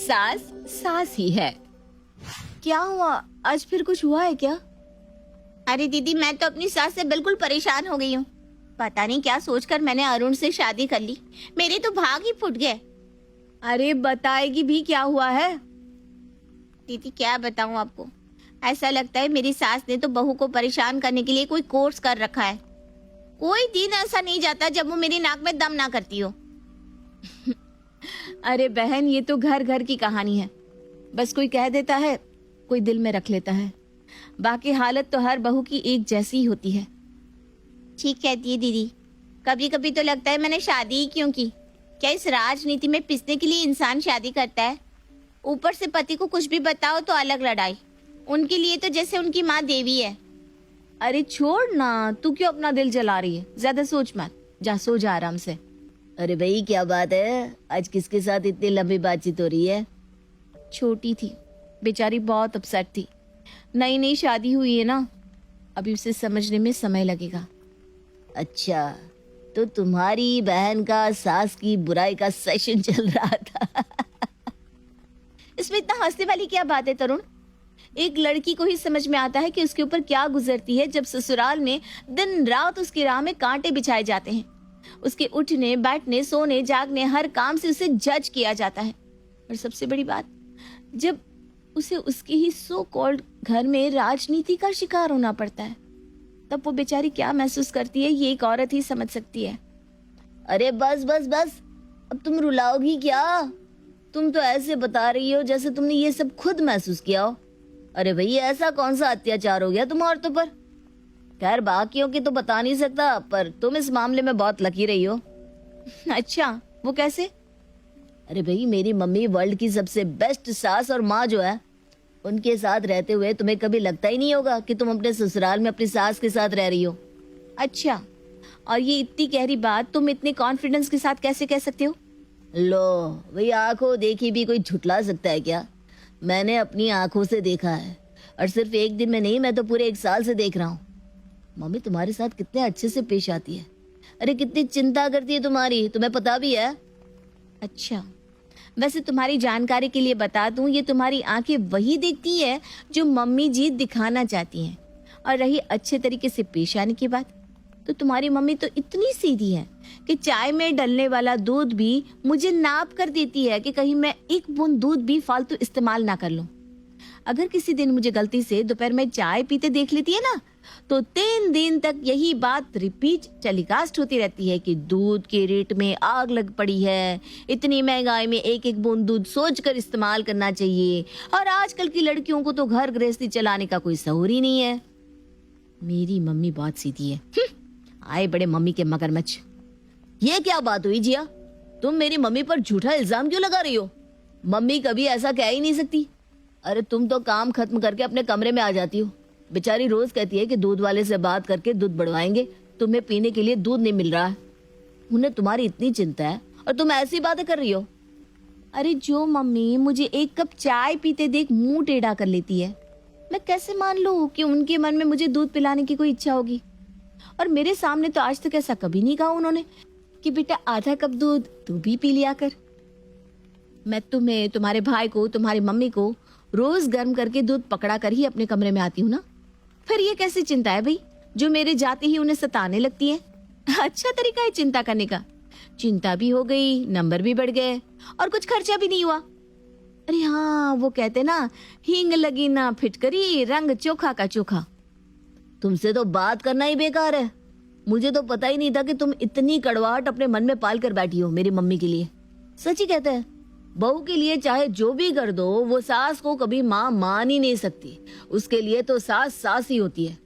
सास सास ही है। क्या हुआ, आज फिर कुछ हुआ है क्या? अरे दीदी, मैं तो अपनी सास से बिल्कुल परेशान हो गई हूँ। पता नहीं क्या सोचकर मैंने अरुण से शादी कर ली। मेरे तो भाग ही फूट गए। अरे बताएगी भी, क्या हुआ है? दीदी क्या बताऊँ आपको, ऐसा लगता है मेरी सास ने तो बहू को परेशान करने के लिए कोई कोर्स कर रखा है। कोई दिन ऐसा नहीं जाता जब वो मेरी नाक में दम ना करती हो। अरे बहन, ये तो घर घर की कहानी है। बस कोई कह देता है, कोई दिल में रख लेता है। बाकी हालत तो हर बहू की एक जैसी ही होती है। ठीक कहती है दीदी। कभी कभी तो लगता है मैंने शादी ही क्यों की। क्या इस राजनीति में पिसने के लिए इंसान शादी करता है? ऊपर से पति को कुछ भी बताओ तो अलग लड़ाई। उनके लिए तो जैसे उनकी माँ देवी है। अरे छोड़ ना, तू क्यों अपना दिल जला रही है? ज्यादा सोच मत, जा सो जा आराम से। अरे भाई, क्या बात है? आज किसके साथ इतनी लंबी बातचीत हो रही है? छोटी थी, बेचारी बहुत अपसेट थी। नई नई शादी हुई है ना, अभी उसे समझने में समय लगेगा। अच्छा, तो तुम्हारी बहन का सास की बुराई का सेशन चल रहा था। इसमें इतना हंसने वाली क्या बात है तरुण? एक लड़की को ही समझ में आता है कि उसके ऊपर क्या गुजरती है जब ससुराल में दिन रात उसकी राह में कांटे बिछाए जाते हैं। उसके उठने बैठने सोने जागने हर काम से उसे जज किया जाता है। और सबसे बड़ी बात, जब उसे उसके ही सो कॉल्ड घर में राजनीति का शिकार होना पड़ता है, तब वो बेचारी क्या महसूस करती है, ये एक औरत ही समझ सकती है। अरे बस बस बस, अब तुम रुलाओगी क्या? तुम तो ऐसे बता रही हो जैसे तुमने ये सब खुद महसूस किया हो। अरे भई, ऐसा कौन सा अत्याचार हो गया तुम औरतों पर? खैर, बाकियों की तो बता नहीं सकता, पर तुम इस मामले में बहुत लकी रही हो। अच्छा, वो कैसे? अरे भाई, मेरी मम्मी वर्ल्ड की सबसे बेस्ट सास और माँ जो है, उनके साथ रहते हुए तुम्हें कभी लगता ही नहीं होगा कि तुम अपने ससुराल में अपनी सास के साथ रह रही हो। अच्छा, और ये इतनी गहरी बात तुम इतने कॉन्फिडेंस के साथ कैसे कह सकते हो? लो भाई, आंखों देखी भी कोई झुटला सकता है क्या? मैंने अपनी आंखों से देखा है, और सिर्फ एक दिन में नहीं, मैं तो पूरे 1 साल से देख रहा हूँ। मम्मी तुम्हारे साथ कितने अच्छे से पेश आती है। अरे कितनी चिंता करती है तुम्हारी, तुम्हें पता भी है। अच्छा, वैसे तुम्हारी जानकारी के लिए बता दूं, ये तुम्हारी आंखें वही देखती है जो मम्मी जी दिखाना चाहती हैं। और रही अच्छे तरीके से पेश आने की बात, तो तुम्हारी मम्मी तो इतनी सीधी है कि चाय में डलने वाला दूध भी मुझे नाप कर देती है कि कहीं मैं एक बूंद दूध भी फालतू इस्तेमाल ना कर लूं। अगर किसी दिन मुझे गलती से दोपहर में चाय पीते देख लेती है ना, तो 3 दिन तक यही बात रिपीट टेलीकास्ट होती रहती है कि दूध के रेट में आग लग पड़ी है, इतनी महंगाई में एक एक बूंद दूध सोचकर इस्तेमाल करना चाहिए, और आजकल की लड़कियों को तो घर गृहस्थी चलाने का कोई शऊर ही नहीं है। मेरी मम्मी बहुत सीधी है। आए बड़े मम्मी के मगरमच्छ। ये क्या बात हुई जिया? तुम मेरी मम्मी पर झूठा इल्जाम क्यों लगा रही हो? मम्मी कभी ऐसा कह ही नहीं सकती। अरे तुम तो काम खत्म करके अपने कमरे में आ जाती हो। बेचारी रोज कहती है कि दूध वाले से बात करके दूध बढ़वाएंगे, तुम्हें पीने के लिए दूध नहीं मिल रहा है। उन्हें तुम्हारी इतनी चिंता है और तुम ऐसी बातें कर रही हो। अरे जो मम्मी मुझे एक कप चाय पीते देख मुंह टेढ़ा कर लेती है, मैं कैसे मान लूं कि उनके मन में मुझे दूध पिलाने की कोई इच्छा होगी? और मेरे सामने तो आज तक ऐसा कभी नहीं कहा उन्होंने कि बेटा आधा कप दूध तू भी पी लिया कर। मैं तुम्हें, तुम्हारे भाई को, तुम्हारी मम्मी को रोज गर्म करके दूध पकड़ा कर ही अपने कमरे में आती हूँ ना। फिर ये कैसी चिंता है भाई, जो मेरे जाते ही उन्हें सताने लगती है? अच्छा तरीका है चिंता करने का। चिंता भी हो गई, नंबर भी बढ़ गए, और कुछ खर्चा भी नहीं हुआ। अरे हाँ, वो कहते ना, हींग लगी ना फिटकरी, रंग चोखा का चोखा। तुमसे तो बात करना ही बेकार है। मुझे तो पता ही नहीं था कि तुम इतनी कड़वाहट अपने मन में पाल कर बैठी हो मेरी मम्मी के लिए। सच ही कहते हैं, बहू के लिए चाहे जो भी कर दो, वो सास को कभी माँ मान ही नहीं सकती। उसके लिए तो सास सास ही होती है।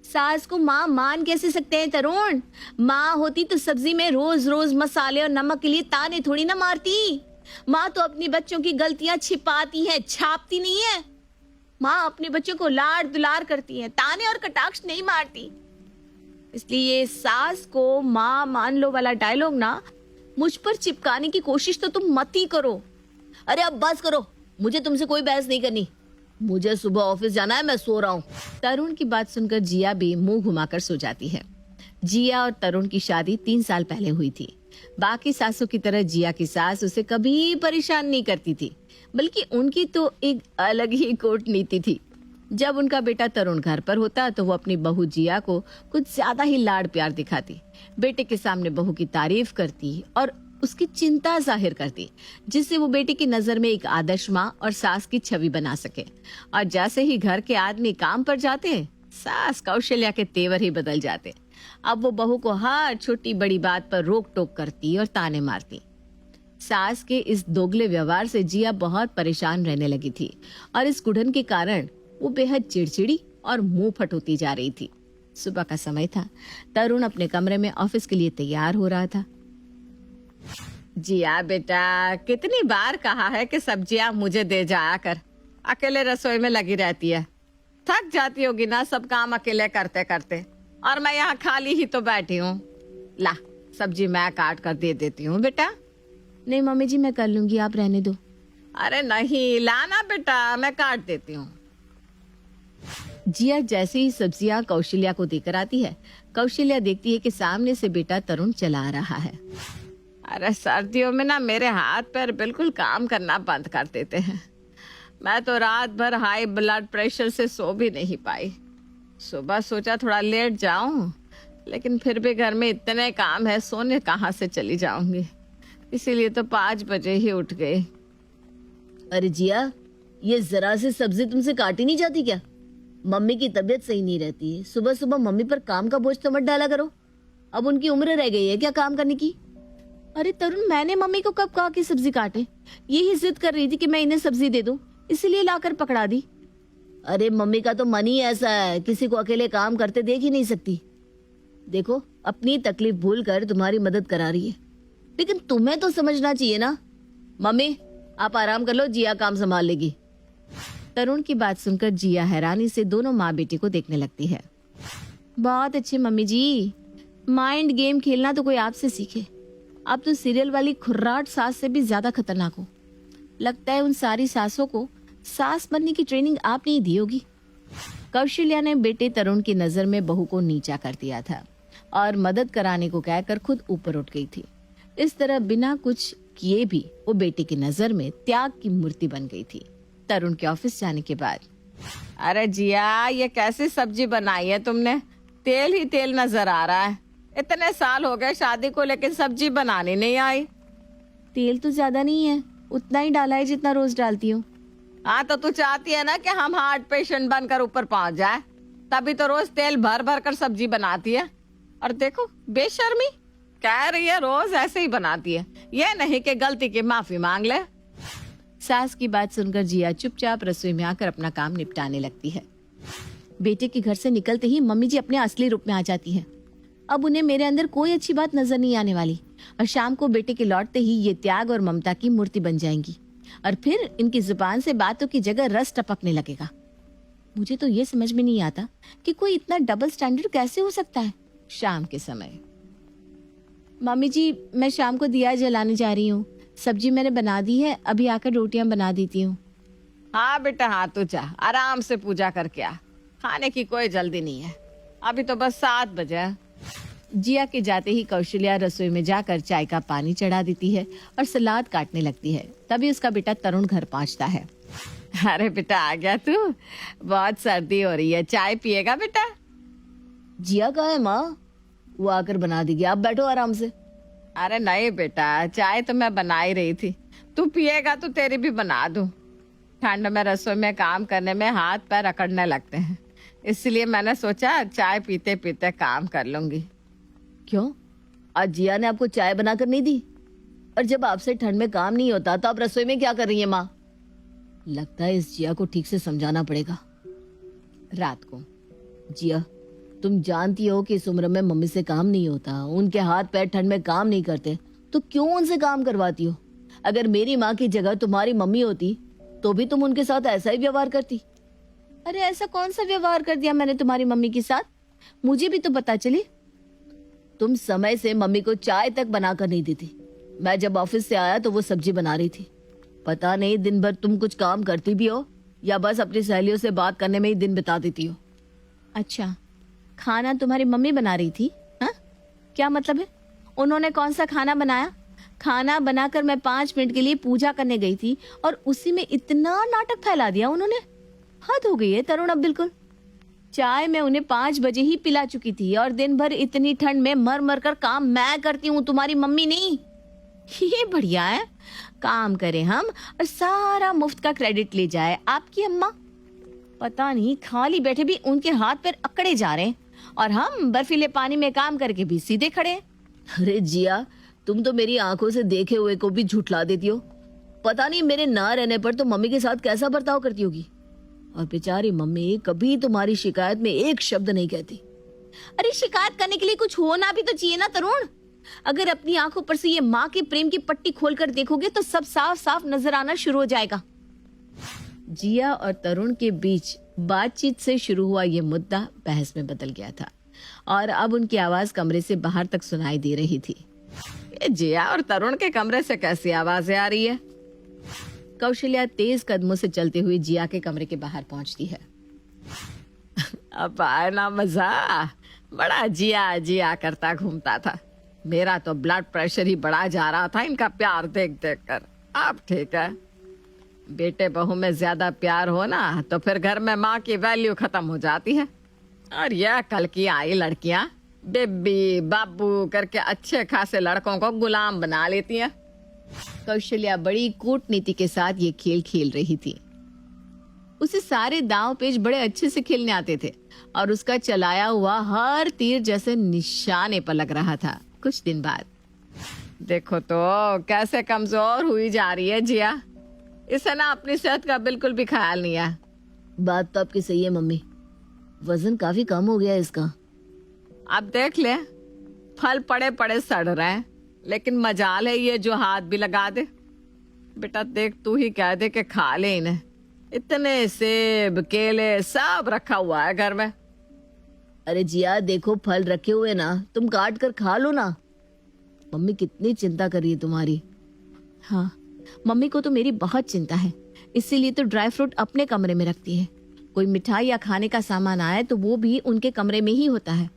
सास को माँ मान कैसे सकते हैं तरुण? माँ होती तो सब्जी में रोज रोज मसाले और नमक के लिए ताने थोड़ी ना मारती। माँ तो अपनी बच्चों की गलतियां छिपाती है, छापती नहीं है। माँ अपने बच्चों को लाड दुलार करती है, ताने और कटाक्ष नहीं मारती। इसलिए ये सास को माँ मान लो वाला डायलॉग ना मुझ पर चिपकाने की कोशिश तो तुम मत ही करो। अरे अब बस करो, मुझे तुमसे कोई बहस नहीं करनी। मुझे सुबह ऑफिस जाना है, मैं सो रहा हूँ। तरुण की बात सुनकर जिया भी मुंह घुमाकर सो जाती है। जिया और तरुण की शादी 3 साल पहले हुई थी। बाकी सासों की तरह जिया की सास उसे कभी परेशान नहीं करती थी, बल्कि उनकी तो एक अलग ही कूटनीति थी। जब उनका बेटा तरुण घर पर होता तो वो अपनी बहू जिया को कुछ ज्यादा ही लाड प्यार दिखाती, बेटे के सामने बहू की तारीफ करती और उसकी चिंता जाहिर करती, जिससे वो बेटे की नजर में एक आदर्श माँ और सास की छवि बना सके। और जैसे ही घर के आदमी काम पर जाते, सास कौशल्या के तेवर ही बदल जाते। अब वो बहू को हर छोटी बड़ी बात पर रोक टोक करती और ताने मारती। सास के इस दोगले व्यवहार से जिया बहुत परेशान रहने लगी थी और इस कुढ़न के कारण वो बेहद चिड़चिड़ी और मुंह फट होती जा रही थी। सुबह का समय था। तरुण अपने कमरे में ऑफिस के लिए तैयार हो रहा था। जिया बेटा, कितनी बार कहा है कि सब्जियां मुझे दे जाया कर, अकेले रसोई में लगी रहती है। थक जाती होगी ना सब काम अकेले करते करते, और मैं यहाँ खाली ही तो बैठी हूँ। ला, सब्जी मैं काट कर दे देती हूँ बेटा। नहीं मम्मी जी, मैं कर लूंगी, आप रहने दो। अरे नहीं, लाना बेटा, मैं काट देती हूँ। जिया जैसे ही सब्जियां कौशल्या को देकर आती है, कौशल्या देखती है कि सामने से बेटा तरुण चला आ रहा है। अरे सर्दियों में ना मेरे हाथ पैर बिल्कुल काम करना बंद कर देते हैं। मैं तो रात भर हाई ब्लड प्रेशर से सो भी नहीं पाई। सुबह सोचा थोड़ा लेट जाऊं, लेकिन फिर भी घर में इतने काम है, सोने कहाँ से चली जाऊंगी। इसीलिए तो 5 बजे ही उठ गई। अरे जिया, ये जरा से सब्जी तुमसे काटी नहीं जाती क्या? मम्मी की तबीयत सही नहीं रहती है, सुबह सुबह मम्मी पर काम का बोझ तो मत डाला करो। अब उनकी उम्र रह गई है क्या काम करने की? अरे तरुण, मैंने मम्मी को कब कहा कि सब्जी काटे? यही जिद कर रही थी कि मैं इन्हें सब्जी दे दूं, इसीलिए लाकर पकड़ा दी। अरे मम्मी का तो मन ही ऐसा है, किसी को अकेले काम करते देख ही नहीं सकती। देखो, अपनी तकलीफ भूल कर तुम्हारी मदद करा रही है, लेकिन तुम्हें तो समझना चाहिए ना। मम्मी आप आराम कर लो, जिया काम संभाल लेगी। तरुण की बात सुनकर जिया हैरानी से दोनों माँ बेटी को देखने लगती है। बहुत अच्छे मम्मी जी, माइंड गेम खेलना तो कोई आपसे सीखे। आप तो सीरियल वाली खुर्राट सास से भी ज्यादा खतरनाक हो। लगता है उन सारी सासों को सास बनने की ट्रेनिंग आपने ही दी होगी। कौशल्या ने बेटे तरुण की नजर में बहू को नीचा कर दिया था और मदद कराने को कहकर खुद ऊपर उठ गई थी। इस तरह बिना कुछ किए भी वो बेटे की नजर में त्याग की मूर्ति बन गई थी। तरुण के ऑफिस जाने के बाद, अरे जिया, ये कैसी सब्जी बनाई है तुमने? तेल ही तेल नजर आ रहा है। इतने साल हो गए शादी को, लेकिन सब्जी बनानी नहीं आई। तेल तो ज्यादा नहीं है, उतना ही डाला है जितना रोज डालती हूँ। हाँ तो तू चाहती है ना कि हम हार्ट पेशेंट बनकर ऊपर पहुंच जाए, तभी तो रोज तेल भर भर कर सब्जी बनाती है। और देखो बेशर्मी, कह रही है रोज ऐसे ही बनाती है, ये नहीं कि गलती की माफी मांग ले। सास की बात सुनकर जिया चुपचाप रसोई में आकर अपना काम निपटाने लगती है। बेटे के घर से निकलते ही मम्मी जी अपने असली रूप में आ जाती है। अब उन्हें मेरे अंदर कोई अच्छी बात नजर नहीं आने वाली, और शाम को बेटे के लौटते ही ये त्याग और ममता की मूर्ति बन जाएंगी, और फिर इनकी जुबान से बातों की जगह रस टपकने लगेगा। मुझे तो ये समझ में नहीं आता कि कोई इतना डबल स्टैंडर्ड कैसे हो सकता है। शाम के समय, मम्मी जी मैं शाम को दिया जलाने जा रही हूँ, सब्जी मैंने बना दी है, अभी आकर रोटियां बना देती हूँ। हाँ बेटा, हाँ तू जा, आराम से पूजा करके आ, खाने की कोई जल्दी नहीं है, अभी तो बस 7 बजे। जिया के जाते ही कौशल्या रसोई में जाकर चाय का पानी चढ़ा देती है और सलाद काटने लगती है। तभी उसका बेटा तरुण घर पहुंचता है। अरे बेटा आ गया तू, बहुत सर्दी हो रही है, चाय पिएगा बेटा? जिया कहाँ है माँ? वो आकर बना देगी, आप बैठो आराम से। अरे नहीं बेटा, चाय तो मैं बना ही रही थी, तू पिएगा तो तेरी भी बना दूं। ठंड में रसोई में काम करने में हाथ पैर अकड़ने लगते हैं, इसलिए मैंने सोचा चाय पीते पीते काम कर लूंगी। क्यों, आज जिया ने आपको चाय बनाकर नहीं दी? और जब आपसे ठंड में काम नहीं होता तो आप रसोई में क्या कर रही है माँ? लगता है इस जिया को ठीक से समझाना पड़ेगा। रात को, जिया तुम जानती हो कि इस उम्र में मम्मी से काम नहीं होता, उनके हाथ पैर ठंड में काम नहीं करते, तो क्यों उनसे काम करवाती हो? अगर मेरी माँ की जगह तुम्हारी मम्मी होती तो भी तुम उनके साथ ऐसा ही व्यवहार करती। अरे ऐसा कौन सा व्यवहार कर दिया मैंने तुम्हारी मम्मी के साथ? मुझे भी तो पता चले। तुम समय से मम्मी को चाय तक बनाकर नहीं देती। मैं जब ऑफिस से आया तो वो सब्जी बना रही थी। पता नहीं दिन भर तुम कुछ काम करती भी हो या बस अपनी सहेलियों से बात करने में ही दिन बिता देती हो। अच्छा, खाना तुम्हारी मम्मी बना रही थी? हाँ, क्या मतलब है? उन्होंने कौन सा खाना बनाया? खाना बनाकर मैं 5 मिनट के लिए पूजा करने गई थी और उसी में इतना नाटक फैला दिया उन्होंने। हद हो गई है तरुण अब बिल्कुल। चाय मैं उन्हें 5 बजे ही पिला चुकी थी और दिन भर इतनी ठंड में मर मर कर काम मैं करती हूँ, तुम्हारी मम्मी नहीं। ये बढ़िया है, काम करें हम और सारा मुफ्त का क्रेडिट ले जाए आपकी अम्मा। पता नहीं खाली बैठे भी उनके हाथ पैर अकड़े जा रहे हैं और हम बर्फीले पानी में काम करके भी सीधे खड़े हैं। अरे जिया, तुम तो मेरी आंखों से देखे हुए को भी झुठला देती हो। पता नहीं मेरे ना रहने पर तो मम्मी के साथ कैसा बर्ताव करती होगी। और बेचारी मम्मी कभी तुम्हारी शिकायत में एक शब्द नहीं कहती। अरे शिकायत करने के लिए कुछ होना भी तो चाहिए ना तरुण। अगर अपनी आंखों पर से ये माँ के प्रेम की पट्टी खोलकर देखोगे तो सब साफ साफ नजर आना शुरू हो जाएगा। जिया और तरुण के बीच बातचीत से शुरू हुआ ये मुद्दा बहस में बदल गया था और अब उनकी आवाज कमरे से बाहर तक सुनाई दे रही थी। ये जिया और तरुण के कमरे से कैसी आवाजें आ रही है? कौशल्या तेज कदमों से चलते हुए जिया के कमरे के बाहर पहुंचती है। अब आए ना मजा। बड़ा जिया जिया करता घूमता था। मेरा तो ब्लड प्रेशर ही बढ़ा जा रहा था इनका प्यार देख देख कर। अब ठीक है। बेटे बहू में ज्यादा प्यार हो ना तो फिर घर में माँ की वैल्यू खत्म हो जाती है। और यह कल की आई लड़कियां बेबी बाबू करके अच्छे खासे लड़कों को गुलाम बना लेती हैं। कौशल्या बड़ी कूटनीति के साथ ये खेल खेल रही थी। उसे सारे दांव पेच बड़े अच्छे से खेलने आते थे और उसका चलाया हुआ हर तीर जैसे निशाने पर लग रहा था। कुछ दिन बाद देखो तो कैसे कमजोर हुई जा रही है जिया। इसे ना अपनी सेहत का बिल्कुल भी ख्याल नहीं है। बात तो आपकी सही है मम्मी, वजन काफी कम हो गया है इसका। अब देख ले, फल पड़े पड़े सड़ रहे हैं लेकिन मजाल है ये जो हाथ भी लगा दे। बेटा देख, तू ही कह दे कि खा ले इन्हें। इतने सेब केले सब रखा हुआ है घर में। अरे जिया देखो, फल रखे हुए ना, तुम काट कर खा लो ना। मम्मी कितनी चिंता कर रही है तुम्हारी। हाँ, मम्मी को तो मेरी बहुत चिंता है, इसीलिए तो ड्राई फ्रूट अपने कमरे में रखती है। कोई मिठाई या खाने का सामान आए तो वो भी उनके कमरे में ही होता है।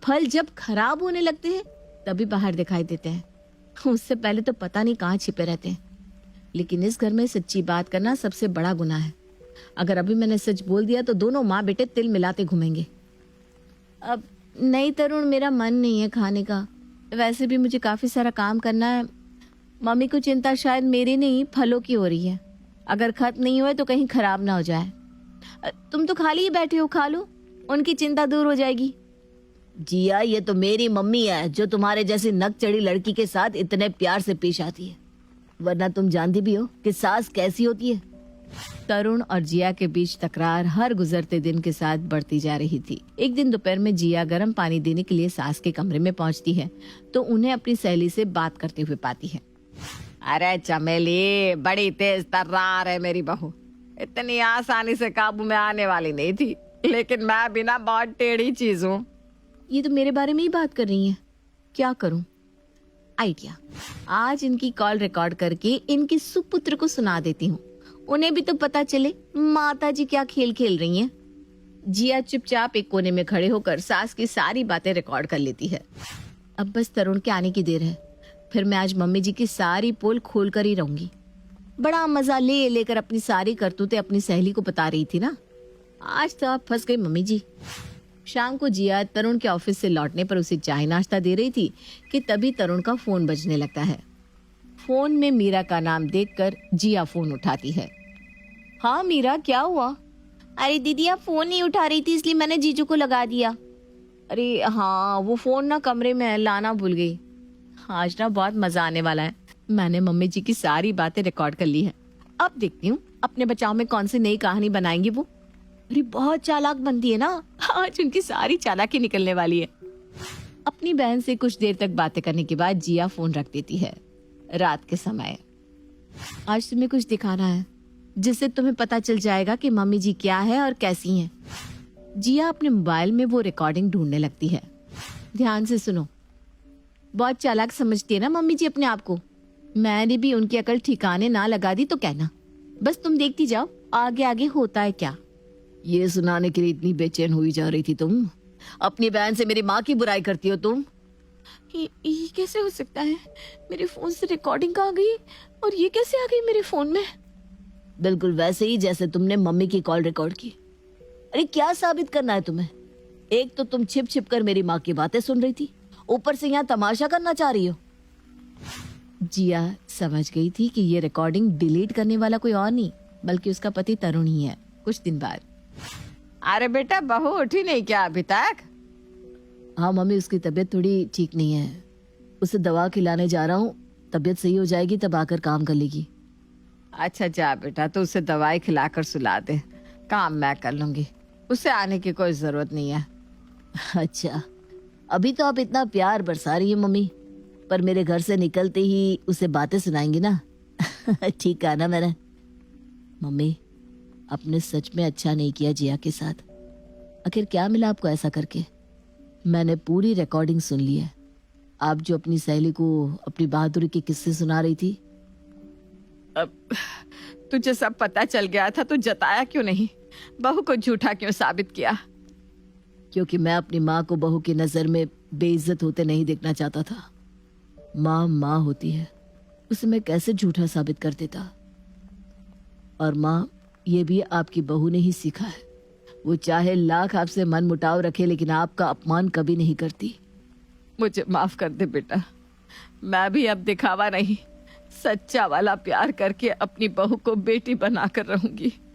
फल जब खराब होने लगते हैं तभी बाहर दिखाई देते हैं, उससे पहले तो पता नहीं कहाँ छिपे रहते हैं। लेकिन इस घर में सच्ची बात करना सबसे बड़ा गुनाह है। अगर अभी मैंने सच बोल दिया तो दोनों माँ बेटे तिल मिलाते घूमेंगे। अब नहीं तरुण, मेरा मन नहीं है खाने का। वैसे भी मुझे काफी सारा काम करना है। मम्मी को चिंता शायद मेरी नहीं फलों की हो रही है। अगर खत्म नहीं हुए तो कहीं खराब ना हो जाए। तुम तो खाली ही बैठे हो, खा लो, उनकी चिंता दूर हो जाएगी। जिया ये तो मेरी मम्मी है जो तुम्हारे जैसी नक चढ़ी लड़की के साथ इतने प्यार से पेश आती है, वरना तुम जानती भी हो कि सास कैसी होती है। तरुण और जिया के बीच तकरार हर गुजरते दिन के साथ बढ़ती जा रही थी। एक दिन दोपहर में जिया गर्म पानी देने के लिए सास के कमरे में पहुंचती है तो उन्हें अपनी सहेली से बात करते हुए पाती है। अरे चमेली, बड़ी तेज तर्रार है मेरी बहू। इतनी आसानी से काबू में आने वाली नहीं थी, लेकिन मैं भी ना बहुत टेढ़ी चीज हूँ। ये तो मेरे बारे में ही बात कर रही हैं। क्या करूं? आइडिया, आज इनकी कॉल रिकॉर्ड करके इनके सुपुत्र को सुना देती हूँ, उन्हें भी तो पता चले माता जी क्या खेल खेल रही हैं। जिया चुपचाप एक कोने में खड़े होकर सास की सारी बातें रिकॉर्ड कर लेती है। अब बस तरुण के आने की देर है, फिर मैं आज मम्मी जी की सारी पोल खोल कर ही रहूंगी। बड़ा मजा ले लेकर अपनी सारी करतूतें अपनी सहेली को बता रही थी ना। आज तो आप फंस गई मम्मी जी। शाम को जिया तरुण के ऑफिस से लौटने पर उसे चाय नाश्ता दे रही थी कि तभी तरुण का फोन बजने लगता है। फोन में मीरा का नाम देखकर जिया फोन उठाती है। हाँ मीरा, क्या हुआ? अरे दीदी, आप फोन नहीं उठा रही थी इसलिए मैंने जीजू को लगा दिया। अरे हाँ, वो फोन ना कमरे में लाना भूल गई। आज ना बहुत मजा आने वाला है। मैंने मम्मी जी की सारी बातें रिकॉर्ड कर ली है। अब देखती हूँ अपने बचाव में कौन सी नई कहानी बनाएंगी वो। अरे बहुत चालाक बनती है ना, आज उनकी सारी चालाकी निकलने वाली है। अपनी बहन से कुछ देर तक बातें करने के बाद जिया फोन रख देती है। रात के समय, आज तुम्हें कुछ दिखाना है जिससे तुम्हें पता चल जाएगा कि मम्मी जी क्या है और कैसी हैं। जिया अपने मोबाइल में वो रिकॉर्डिंग ढूंढने लगती है। ध्यान से सुनो। बहुत चालाक समझती है ना मम्मी जी अपने आप को। मैंने भी उनकी अकल ठिकाने ना लगा दी तो कहना। बस तुम देखती जाओ आगे आगे होता है क्या। ये सुनाने के लिए इतनी बेचैन हुई जा रही थी तुम? अपनी बहन से मेरी माँ की बुराई करती हो तुम? ये कैसे हो सकता है? मेरे फोन से रिकॉर्डिंग कहाँ गई और ये कैसे आ गई मेरे फोन में? बिल्कुल वैसे ही जैसे तुमने मम्मी की कॉल रिकॉर्ड की। अरे क्या साबित करना है तुम्हें? एक तो तुम छिप छिप कर मेरी माँ की बातें सुन रही थी, ऊपर से यहाँ तमाशा करना चाह रही हो। जिया समझ गई थी कि ये रिकॉर्डिंग डिलीट करने वाला कोई और नहीं बल्कि उसका पति तरुण ही है। कुछ दिन बाद, अरे बेटा बहू उठी नहीं क्या अभी तक? हाँ मम्मी, उसकी तबीयत थोड़ी ठीक नहीं है, उसे दवा खिलाने जा रहा हूँ, तबीयत सही हो जाएगी तब आकर काम कर लेगी। अच्छा जा बेटा, तो उसे दवाई खिलाकर सुला दे, काम मैं कर लूंगी, उसे आने की कोई जरूरत नहीं है। अच्छा, अभी तो आप इतना प्यार बरसा रही है मम्मी, पर मेरे घर से निकलते ही उसे बातें सुनाएंगी ना। ठीक कहा ना मैंने? मम्मी, आपने सच में अच्छा नहीं किया जिया के साथ। आखिर क्या मिला आपको ऐसा करके? मैंने पूरी रिकॉर्डिंग सुन ली है, आप जो अपनी सहेली को अपनी बहादुरी के किस्से सुना रही थी। अब तुझे सब पता चल गया था तो जताया क्यों नहीं? बहू को झूठा क्यों साबित किया? क्योंकि मैं अपनी माँ को बहू की नजर में बेइज्जत होते नहीं देखना चाहता था। माँ माँ होती है, उसे मैं कैसे झूठा साबित कर देता। और माँ, ये भी आपकी बहू ने ही सीखा है, वो चाहे लाख आपसे मन मुटाव रखे लेकिन आपका अपमान कभी नहीं करती। मुझे माफ कर दे बेटा, मैं भी अब दिखावा नहीं, सच्चा वाला प्यार करके अपनी बहू को बेटी बनाकर रहूंगी।